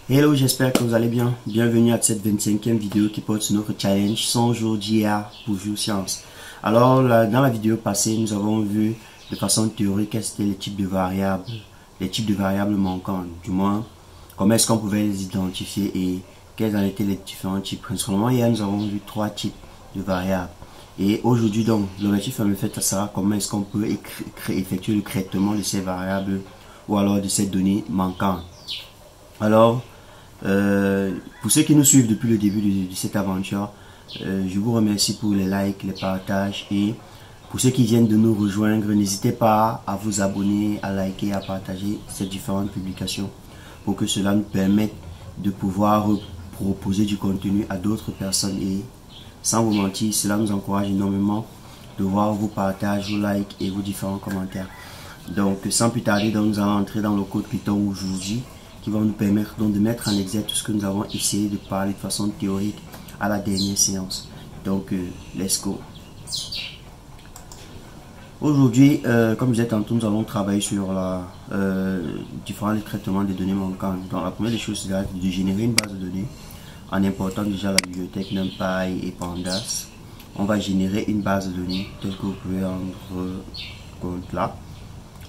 Hello, j'espère que vous allez bien. Bienvenue à cette 25e vidéo qui porte sur notre challenge 100 jours d'IA pour Jour Science. Alors, dans la vidéo passée, nous avons vu de façon théorique quels étaient les types de variables manquantes. Du moins, comment est-ce qu'on pouvait les identifier et quels en étaient les différents types. Principalement, hier, nous avons vu 3 types de variables. Et aujourd'hui, donc, l'objectif en fait sera comment est-ce qu'on peut effectuer le traitement de ces variables ou alors de ces données manquantes. Alors, pour ceux qui nous suivent depuis le début de cette aventure, je vous remercie pour les likes, les partages, et pour ceux qui viennent de nous rejoindre, n'hésitez pas à vous abonner, à liker, à partager ces différentes publications pour que cela nous permette de pouvoir proposer du contenu à d'autres personnes. Et sans vous mentir, cela nous encourage énormément de voir vos partages, vos likes et vos différents commentaires. Donc sans plus tarder, donc, nous allons entrer dans le code Python aujourd'hui, qui va nous permettre donc de mettre en exergue tout ce que nous avons essayé de parler de façon théorique à la dernière séance. Donc, let's go. Aujourd'hui, comme je disais tantôt, nous allons travailler sur différents traitements des données manquantes. Donc, la première des choses, c'est de générer une base de données en important déjà la bibliothèque NumPy et Pandas. On va générer une base de données telle que vous pouvez rendre compte là.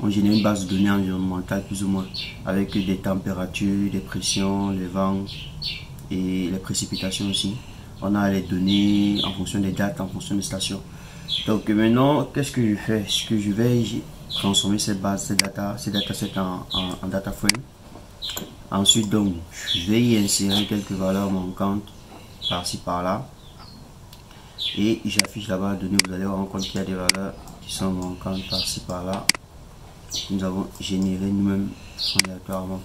On génère une base de données environnementale plus ou moins avec des températures, des pressions, les vents et les précipitations aussi. On a les données en fonction des dates, en fonction des stations. Donc maintenant, qu'est-ce que je fais? C'est que je vais transformer cette base, ces datasets en data frame. Ensuite, donc, je vais y insérer quelques valeurs manquantes par-ci par-là. Et j'affiche la base de données. Vous allez voir compte qu'il y a des valeurs qui sont manquantes par-ci par-là. Nous avons généré nous-mêmes aléatoirement.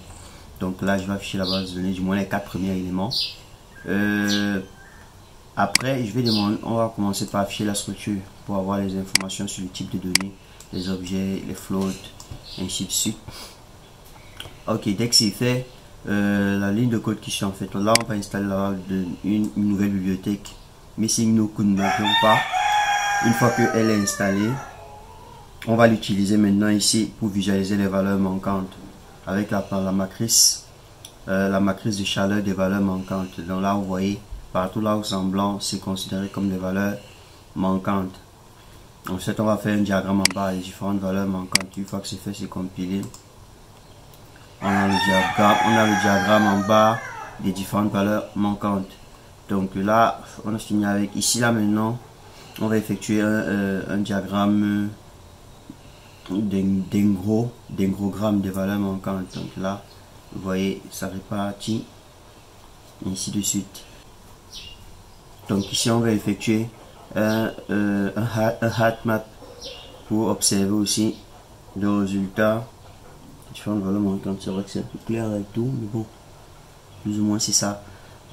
Donc là, je vais afficher la base de données, du moins les 4 premiers éléments. Après, on va commencer par afficher la structure pour avoir les informations sur le type de données, les objets, les floats, ainsi de suite. Ok, dès que c'est fait, la ligne de code qui suit en fait, là on va installer une nouvelle bibliothèque Missing No que nous n'avions pas. Une fois qu'elle est installée, on va l'utiliser maintenant ici pour visualiser les valeurs manquantes avec la matrice de chaleur des valeurs manquantes. Donc là, vous voyez, partout là où c'est en blanc, c'est considéré comme des valeurs manquantes. Ensuite, on va faire un diagramme en bas des différentes valeurs manquantes. Une fois que c'est fait, c'est compilé. On a le diagramme en bas des différentes valeurs manquantes. Donc là, on a fini avec ici. Là maintenant, on va effectuer un diagramme d'ingrogramme des valeurs manquantes. Donc là, vous voyez, ça répartit ainsi de suite. Donc ici, on va effectuer un HatMap pour observer aussi le résultat. Différentes valeurs manquantes. C'est vrai que c'est un peu clair avec tout, mais bon, plus ou moins c'est ça.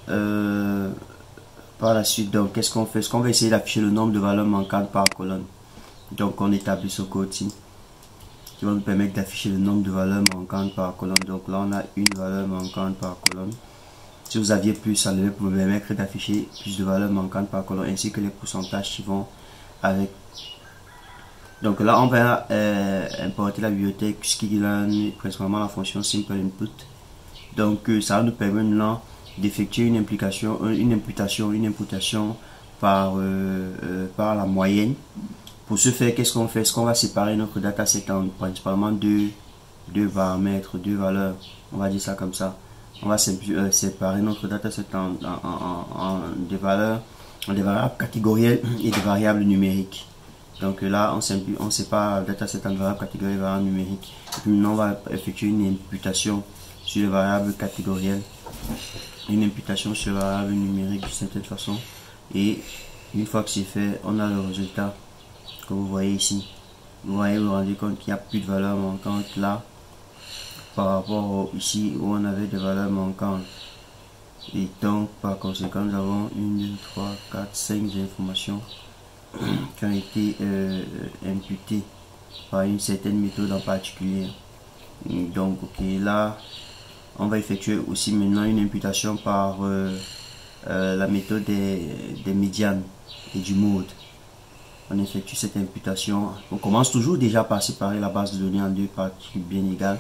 Par la suite, donc qu'est-ce qu'on fait? Est-ce qu'on va essayer d'afficher le nombre de valeurs manquantes par colonne? Donc on établit ce code-ci qui va nous permettre d'afficher le nombre de valeurs manquantes par colonne. Donc là, on a une valeur manquante par colonne. Si vous aviez plus, ça devait vous permettre d'afficher plus de valeurs manquantes par colonne, ainsi que les pourcentages qui vont avec. Donc là, on va importer la bibliothèque Sklearn, principalement la fonction Simple Input. Donc ça va nous permettre maintenant d'effectuer une imputation par la moyenne. Pour ce faire, qu'est-ce qu'on fait? Est-ce qu'on va séparer notre dataset en principalement deux paramètres, deux valeurs? On va dire ça comme ça. On va séparer notre dataset en des variables catégorielles et des variables numériques. Donc là, on sépare le dataset en variables catégorielles et variables numériques. Et puis maintenant, on va effectuer une imputation sur les variables catégorielles, une imputation sur les variables numériques de cette façon. Et une fois que c'est fait, on a le résultat que vous voyez ici. Vous voyez, vous vous rendez compte qu'il n'y a plus de valeurs manquantes là par rapport ici où on avait des valeurs manquantes. Et donc par conséquent, nous avons 1, 2, 3, 4, 5 informations qui ont été imputées par une certaine méthode en particulier. Et donc ok, là on va effectuer aussi maintenant une imputation par la méthode des médianes et du mode. On effectue cette imputation. On commence toujours déjà par séparer la base de données en deux parties bien égales.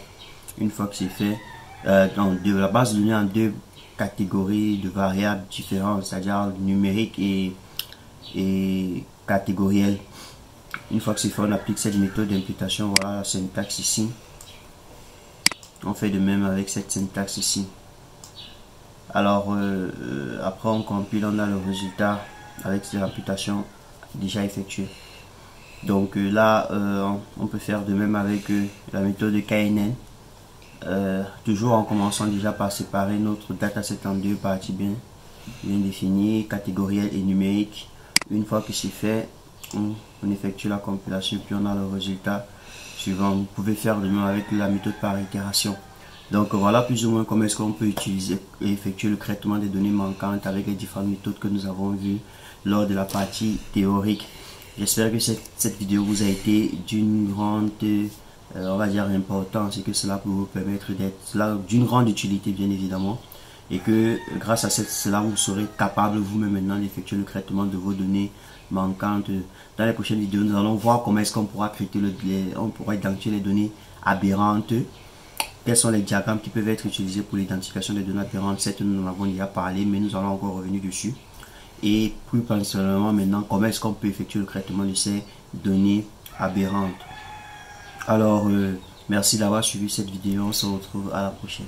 Une fois que c'est fait, de la base de données en deux catégories de variables différentes, c'est-à-dire numérique et catégorielle. Une fois que c'est fait, on applique cette méthode d'imputation. Voilà la syntaxe ici. On fait de même avec cette syntaxe ici. Alors après on compile, on a le résultat avec l'imputation déjà effectuée. Donc là on peut faire de même avec la méthode de KNN. Toujours en commençant déjà par séparer notre dataset en deux parties bien définies, catégorielle et numérique. Une fois que c'est fait, on effectue la compilation puis on a le résultat suivant. Vous pouvez faire de même avec la méthode par itération. Donc voilà plus ou moins comment est-ce qu'on peut utiliser et effectuer le traitement des données manquantes avec les différentes méthodes que nous avons vues lors de la partie théorique. J'espère que cette vidéo vous a été d'une grande on va dire importance et que cela peut vous permettre d'être d'une grande utilité bien évidemment, et que grâce à cela vous serez capable vous-même maintenant d'effectuer le traitement de vos données manquantes. Dans les prochaines vidéos nous allons voir comment est-ce qu'on pourra traiter on pourra identifier les données aberrantes. Quels sont les diagrammes qui peuvent être utilisés pour l'identification des données aberrantes? Cette nous en avons déjà parlé, mais nous allons encore revenir dessus. Et plus particulièrement maintenant, comment est-ce qu'on peut effectuer le traitement de ces données aberrantes. Alors, merci d'avoir suivi cette vidéo. On se retrouve à la prochaine.